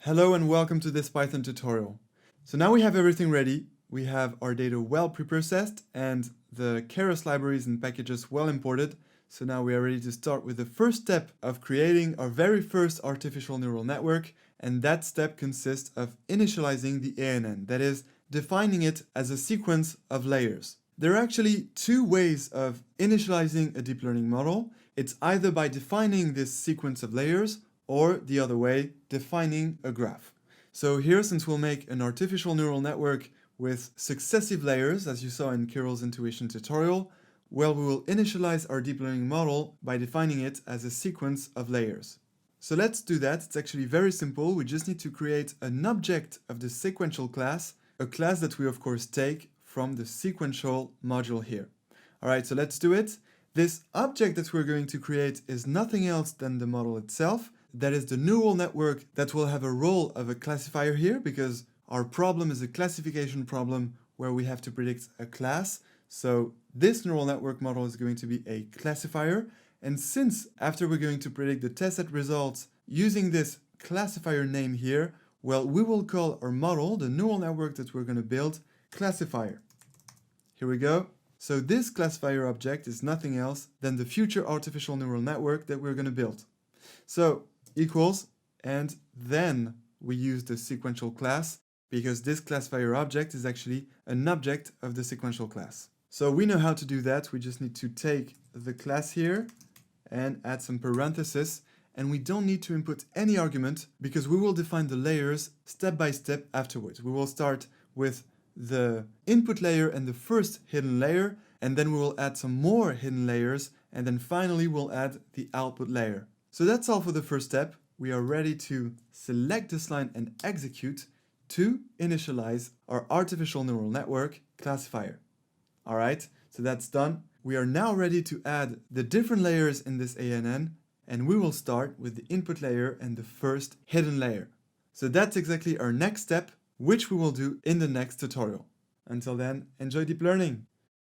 Hello and welcome to this Python tutorial. So now we have everything ready. We have our data well preprocessed and the Keras libraries and packages well imported. So now we are ready to start with the first step of creating our very first artificial neural network, and that step consists of initializing the ANN, that is, defining it as a sequence of layers. There are actually two ways of initializing a deep learning model. It's either by defining this sequence of layers, or the other way, defining a graph. So here, since we'll make an artificial neural network with successive layers, as you saw in Carol's intuition tutorial, well, we will initialize our deep learning model by defining it as a sequence of layers. So let's do that. It's actually very simple. We just need to create an object of the sequential class, a class that we of course take from the sequential module here. All right, so let's do it. This object that we're going to create is nothing else than the model itself. That is the neural network that will have a role of a classifier here, because our problem is a classification problem where we have to predict a class. So this neural network model is going to be a classifier. And since after we're going to predict the test set results using this classifier name here, well, we will call our model, the neural network that we're going to build, classifier. Here we go. So this classifier object is nothing else than the future artificial neural network that we're going to build. So equals, and then we use the sequential class because this classifier object is actually an object of the sequential class. So we know how to do that. We just need to take the class here and add some parentheses, and we don't need to input any argument because we will define the layers step by step afterwards. We will start with the input layer and the first hidden layer, and then we will add some more hidden layers, and then finally we'll add the output layer. So that's all for the first step. We are ready to select this line and execute to initialize our artificial neural network classifier. All right, so that's done. We are now ready to add the different layers in this ANN, and we will start with the input layer and the first hidden layer. So that's exactly our next step, which we will do in the next tutorial. Until then, enjoy deep learning.